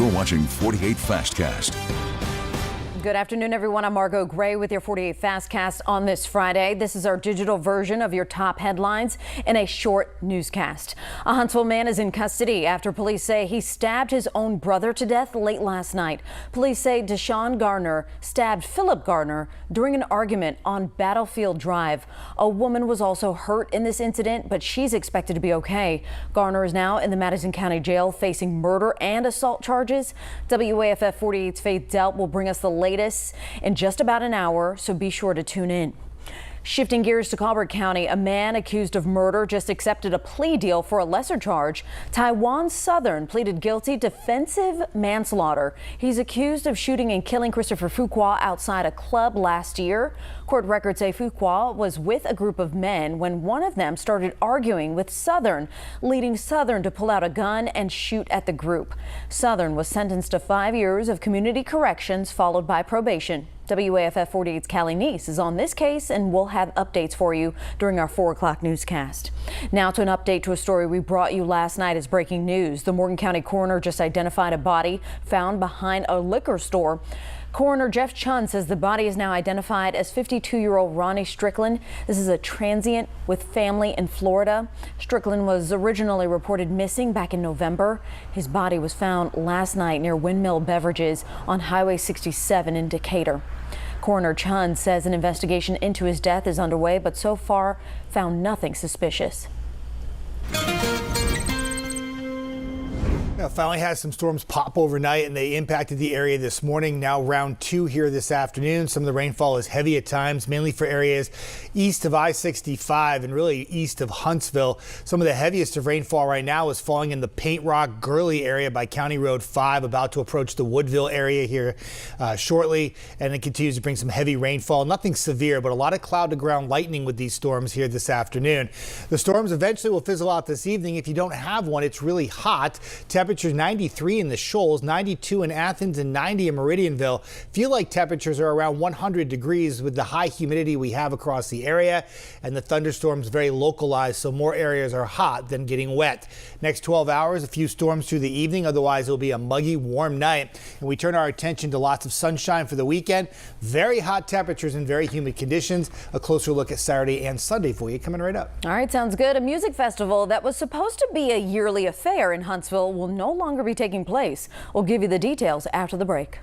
You're watching 48 Fastcast. Good afternoon, everyone. I'm Margot Gray with your 48 Fastcast on this Friday. This is our digital version of your top headlines in a short newscast. A Huntsville man is in custody after police say he stabbed his own brother to death late last night. Police say Deshaun Garner stabbed Philip Garner during an argument on Battlefield Drive. A woman was also hurt in this incident, but she's expected to be okay. Garner is now in the Madison County Jail facing murder and assault charges. WAFF 48's Faith Delt will bring us the latest in just about an hour, so be sure to tune in. Shifting gears to Colbert County, a man accused of murder just accepted a plea deal for a lesser charge. Taiwan Southern pleaded guilty to defensive manslaughter. He's accused of shooting and killing Christopher Fuqua outside a club last year. Court records say Fuqua was with a group of men when one of them started arguing with Southern, leading Southern to pull out a gun and shoot at the group. Southern was sentenced to 5 years of community corrections followed by probation. WAFF 48's Callie Neese is on this case, and we'll have updates for you during our 4 o'clock newscast. Now to an update to a story we brought you last night as breaking news. The Morgan County coroner just identified a body found behind a liquor store. Coroner Jeff Chun says the body is now identified as 52-year-old Ronnie Strickland. This is a transient with family in Florida. Strickland was originally reported missing back in November. His body was found last night near Windmill Beverages on Highway 67 in Decatur. Coroner Chun says an investigation into his death is underway, but so far found nothing suspicious. Finally had some storms pop overnight and they impacted the area this morning. Now round 2 here this afternoon. Some of the rainfall is heavy at times, mainly for areas east of I-65 and really east of Huntsville. Some of the heaviest of rainfall right now is falling in the Paint Rock Gurley area by County Road 5, about to approach the Woodville area here shortly. And it continues to bring some heavy rainfall. Nothing severe, but a lot of cloud to ground lightning with these storms here this afternoon. The storms eventually will fizzle out this evening. If you don't have one, it's really hot. Temperatures 93 in the Shoals, 92 in Athens, and 90 in Meridianville. Feel like temperatures are around 100 degrees with the high humidity we have across the area, and the thunderstorms very localized, so more areas are hot than getting wet. Next 12 hours, a few storms through the evening. Otherwise, it'll be a muggy, warm night. And we turn our attention to lots of sunshine for the weekend. Very hot temperatures and very humid conditions. A closer look at Saturday and Sunday for you coming right up. All right, sounds good. A music festival that was supposed to be a yearly affair in Huntsville will no longer be taking place. We'll give you the details after the break.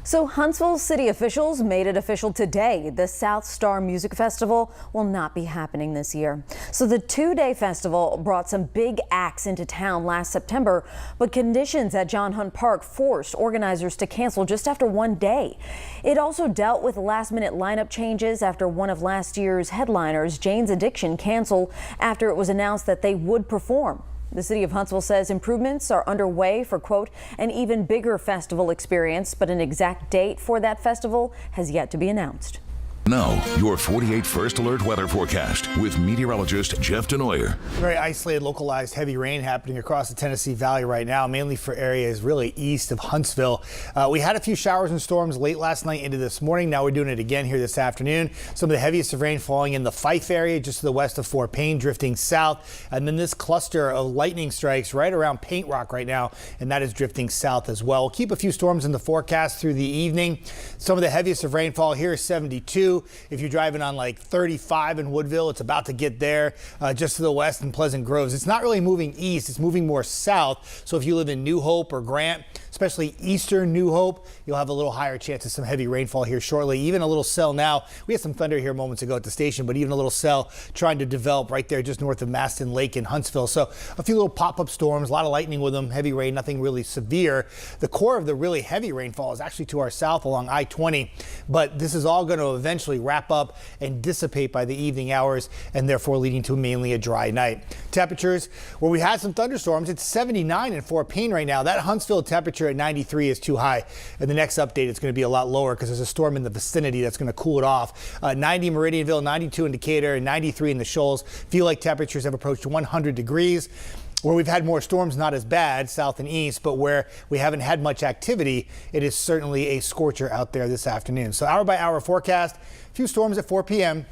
So Huntsville city officials made it official today. The South Star Music Festival will not be happening this year. So the 2-day festival brought some big acts into town last September, but conditions at John Hunt Park forced organizers to cancel just after 1 day. It also dealt with last-minute lineup changes after one of last year's headliners, Jane's Addiction, canceled after it was announced that they would perform. The city of Huntsville says improvements are underway for, quote, an even bigger festival experience, but an exact date for that festival has yet to be announced. Now, your 48 First Alert weather forecast with meteorologist Jeff Denoyer. Very isolated, localized heavy rain happening across the Tennessee Valley right now, mainly for areas really east of Huntsville. We had a few showers and storms late last night into this morning. Now we're doing it again here this afternoon. Some of the heaviest of rain falling in the Fife area, just to the west of Fort Payne, drifting south. And then this cluster of lightning strikes right around Paint Rock right now, and that is drifting south as well. We'll keep a few storms in the forecast through the evening. Some of the heaviest of rainfall here is 72. 32. If you're driving on like 35 in Woodville, it's about to get there. Just to the west in Pleasant Groves. It's not really moving east. It's moving more south. So if you live in New Hope or Grant, especially eastern New Hope, you'll have a little higher chance of some heavy rainfall here shortly. Even a little cell now. We had some thunder here moments ago at the station, but even a little cell trying to develop right there just north of Maston Lake in Huntsville. So a few little pop-up storms, a lot of lightning with them, heavy rain, nothing really severe. The core of the really heavy rainfall is actually to our south along I-20, but this is all going to eventually wrap up and dissipate by the evening hours, and therefore leading to mainly a dry night. Temperatures, where we had some thunderstorms, it's 79 in Fort Payne right now. That Huntsville temperature at 93 is too high. In the next update, it's going to be a lot lower because there's a storm in the vicinity that's going to cool it off. 90 Meridianville, 92 in Decatur, and 93 in the Shoals. Feel like temperatures have approached 100 degrees. Where we've had more storms, not as bad, south and east, but where we haven't had much activity, it is certainly a scorcher out there this afternoon. So hour by hour forecast, a few storms at 4 p.m.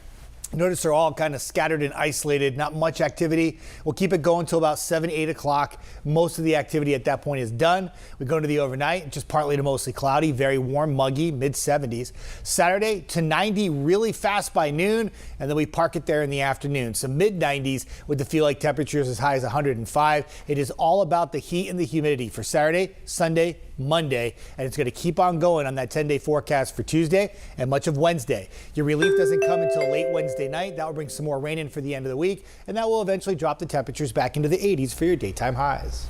Notice they're all kind of scattered and isolated, not much activity. We'll keep it going until about 7, 8 o'clock. Most of the activity at that point is done. We go into the overnight, just partly to mostly cloudy, very warm, muggy, mid-70s. Saturday to 90 really fast by noon, and then we park it there in the afternoon. So mid-90s with the feel like temperatures as high as 105. It is all about the heat and the humidity for Saturday, Sunday, Monday, and it's going to keep on going on that 10-day forecast for Tuesday and much of Wednesday. Your relief doesn't come until late Wednesday night. That will bring some more rain in for the end of the week, and that will eventually drop the temperatures back into the 80s for your daytime highs.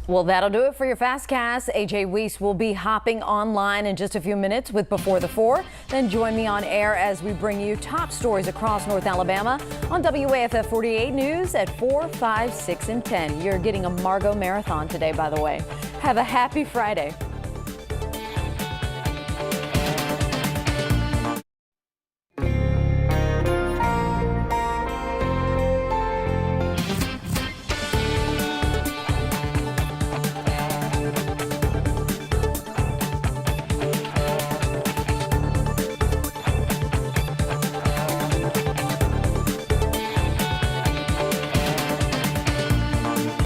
Well, that'll do it for your Fastcast. AJ Weiss will be hopping online in just a few minutes with Before the 4. Then join me on air as we bring you top stories across North Alabama on WAFF 48 News at 4, 5, 6, and 10. You're getting a Margot marathon today, by the way. Have a happy Friday.